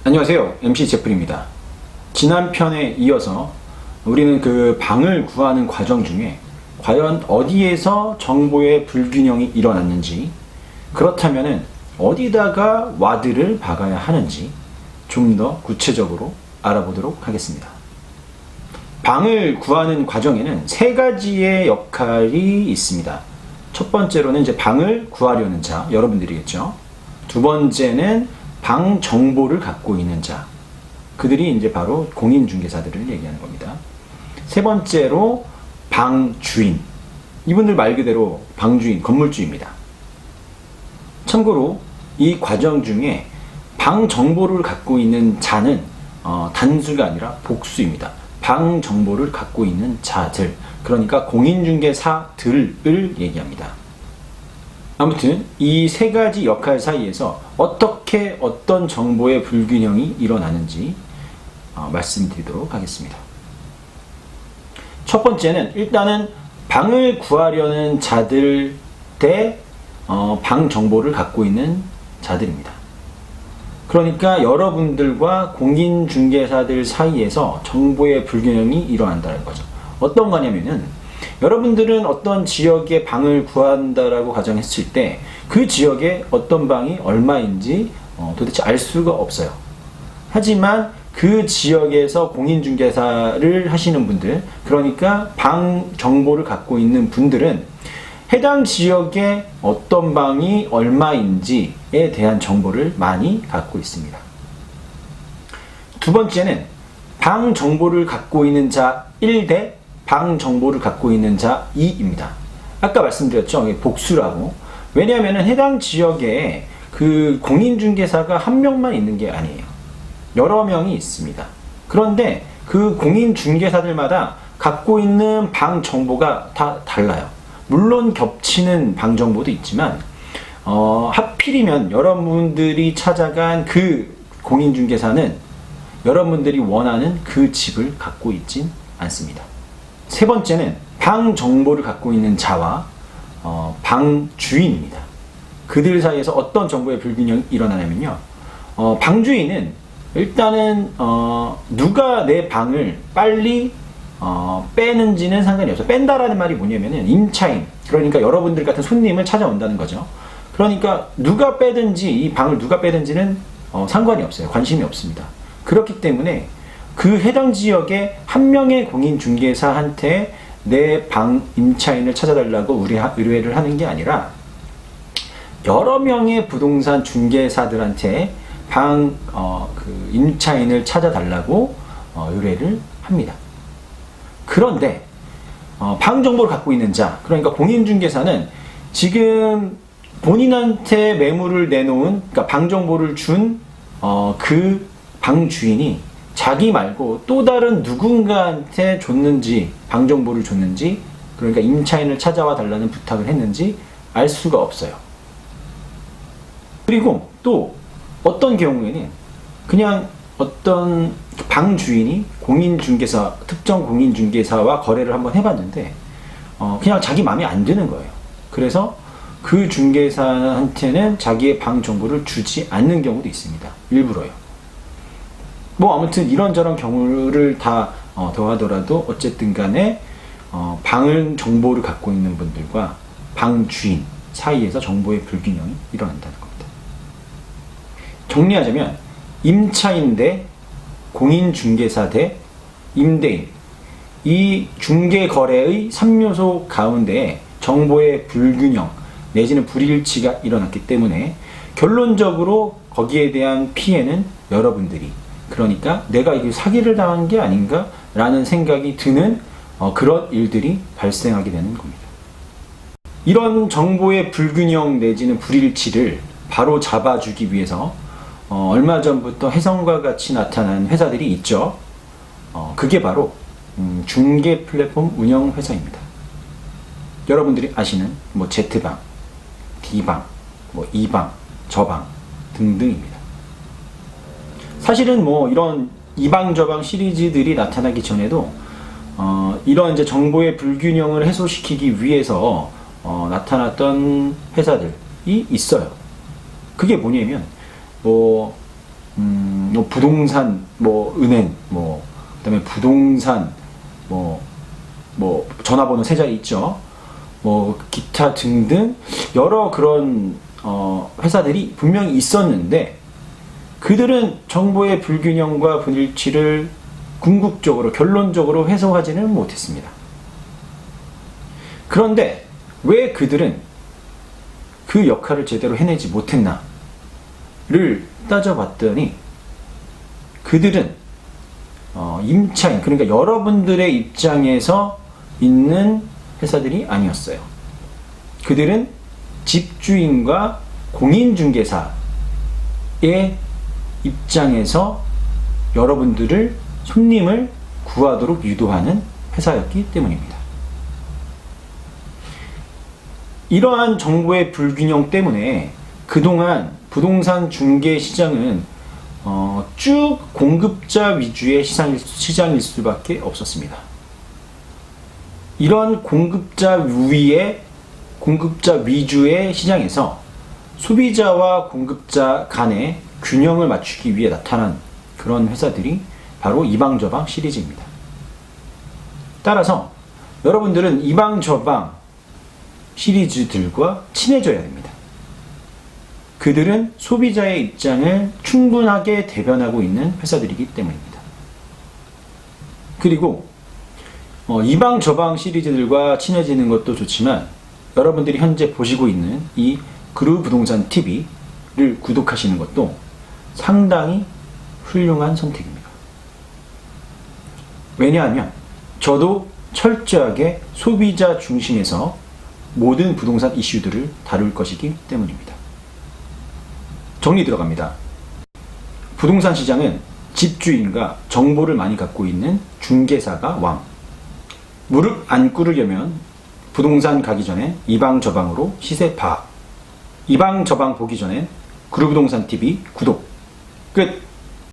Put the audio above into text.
안녕하세요. MC 제플입니다. 지난 편에 이어서 우리는 그 방을 구하는 과정 중에 과연 어디에서 정보의 불균형이 일어났는지, 그렇다면 어디다가 와드를 박아야 하는지 좀 더 구체적으로 알아보도록 하겠습니다. 방을 구하는 과정에는 세 가지의 역할이 있습니다. 첫 번째로는 이제 방을 구하려는 자, 여러분들이겠죠. 두 번째는 방 정보를 갖고 있는 자, 그들이 이제 바로 공인중개사들을 얘기하는 겁니다. 세 번째로 방 주인, 이분들 말 그대로 방주인, 건물주입니다. 참고로 이 과정 중에 방 정보를 갖고 있는 자는 단수가 아니라 복수입니다. 방 정보를 갖고 있는 자들, 그러니까 공인중개사들을 얘기합니다. 아무튼 이 세 가지 역할 사이에서 어떻게 어떤 정보의 불균형이 일어나는지 말씀드리도록 하겠습니다. 첫 번째는 일단은 방을 구하려는 자들 대 방 정보를 갖고 있는 자들입니다. 그러니까 여러분들과 공인중개사들 사이에서 정보의 불균형이 일어난다는 거죠. 어떤 거냐면은, 여러분들은 어떤 지역에 방을 구한다라고 가정했을 때 그 지역에 어떤 방이 얼마인지 도대체 알 수가 없어요. 하지만 그 지역에서 공인중개사를 하시는 분들, 그러니까 방 정보를 갖고 있는 분들은 해당 지역에 어떤 방이 얼마인지에 대한 정보를 많이 갖고 있습니다. 두 번째는 방 정보를 갖고 있는 자 1대 방 정보를 갖고 있는 자 2입니다. 아까 말씀드렸죠, 복수라고. 왜냐하면 해당 지역에 그 공인중개사가 한 명만 있는 게 아니에요. 여러 명이 있습니다. 그런데 그 공인중개사들마다 갖고 있는 방 정보가 다 달라요. 물론 겹치는 방 정보도 있지만 하필이면 여러분들이 찾아간 그 공인중개사는 여러분들이 원하는 그 집을 갖고 있진 않습니다. 세 번째는 방 정보를 갖고 있는 자와 방 주인입니다. 그들 사이에서 어떤 정보의 불균형이 일어나냐면요, 방 주인은 일단은 누가 내 방을 빨리 빼는지는 상관이 없어요. 뺀다라는 말이 뭐냐면은 임차인, 그러니까 여러분들 같은 손님을 찾아온다는 거죠. 그러니까 누가 빼든지, 이 방을 누가 빼든지는 상관이 없어요. 관심이 없습니다. 그렇기 때문에 그 해당 지역의 한 명의 공인중개사한테 내 방 임차인을 찾아달라고 의뢰를 하는 게 아니라 여러 명의 부동산 중개사들한테 방 그 임차인을 찾아달라고 의뢰를 합니다. 그런데 방 정보를 갖고 있는 자, 그러니까 공인중개사는 지금 본인한테 매물을 내놓은, 그러니까 방 정보를 준 그 방 주인이 자기 말고 또 다른 누군가한테 줬는지, 방 정보를 줬는지, 그러니까 임차인을 찾아와 달라는 부탁을 했는지 알 수가 없어요. 그리고 또 어떤 경우에는 그냥 어떤 방 주인이 공인중개사, 특정 공인중개사와 거래를 한번 해봤는데 그냥 자기 마음에 안 드는 거예요. 그래서 그 중개사한테는 자기의 방 정보를 주지 않는 경우도 있습니다. 일부러요. 뭐 아무튼 이런저런 경우를 다 더하더라도 어쨌든 간에 방을 정보를 갖고 있는 분들과 방 주인 사이에서 정보의 불균형이 일어난다는 겁니다. 정리하자면 임차인 대 공인중개사 대 임대인, 이 중개거래의 3요소 가운데 정보의 불균형 내지는 불일치가 일어났기 때문에 결론적으로 거기에 대한 피해는 여러분들이, 그러니까 내가 이게 사기를 당한 게 아닌가 라는 생각이 드는 그런 일들이 발생하게 되는 겁니다. 이런 정보의 불균형 내지는 불일치를 바로 잡아주기 위해서 얼마 전부터 혜성과 같이 나타난 회사들이 있죠. 그게 바로 중개 플랫폼 운영 회사입니다. 여러분들이 아시는 뭐 Z방, D방, 뭐 E방, 저방 등등입니다. 사실은 뭐 이런 이방 저방 시리즈들이 나타나기 전에도 이런 이제 정보의 불균형을 해소시키기 위해서 나타났던 회사들이 있어요. 그게 뭐냐면 뭐 부동산, 뭐 은행, 뭐 그다음에 부동산, 뭐 전화번호 세 자리 있죠. 뭐 기타 등등 여러 그런 회사들이 분명히 있었는데 그들은 정보의 불균형과 불일치를 궁극적으로 결론적으로 해소하지는 못했습니다. 그런데 왜 그들은 그 역할을 제대로 해내지 못했나를 따져봤더니 그들은 임차인, 그러니까 여러분들의 입장에서 있는 회사들이 아니었어요. 그들은 집주인과 공인중개사의 입장에서 여러분들을, 손님을 구하도록 유도하는 회사였기 때문입니다. 이러한 정보의 불균형 때문에 그동안 부동산 중개 시장은 쭉 공급자 위주의 시장일 수밖에 없었습니다. 이런 공급자 위주의 시장에서 소비자와 공급자 간의 균형을 맞추기 위해 나타난 그런 회사들이 바로 이방저방 시리즈입니다. 따라서 여러분들은 이방저방 시리즈들과 친해져야 됩니다. 그들은 소비자의 입장을 충분하게 대변하고 있는 회사들이기 때문입니다. 그리고 이방저방 시리즈들과 친해지는 것도 좋지만 여러분들이 현재 보시고 있는 이 그루부동산 TV를 구독하시는 것도 상당히 훌륭한 선택입니다. 왜냐하면 저도 철저하게 소비자 중심에서 모든 부동산 이슈들을 다룰 것이기 때문입니다. 정리 들어갑니다. 부동산 시장은 집주인과 정보를 많이 갖고 있는 중개사가 왕. 무릎 안 꿇으려면 부동산 가기 전에 이방저방으로 시세 파악. 이방저방 보기 전엔 그루부동산 TV 구독. 끝.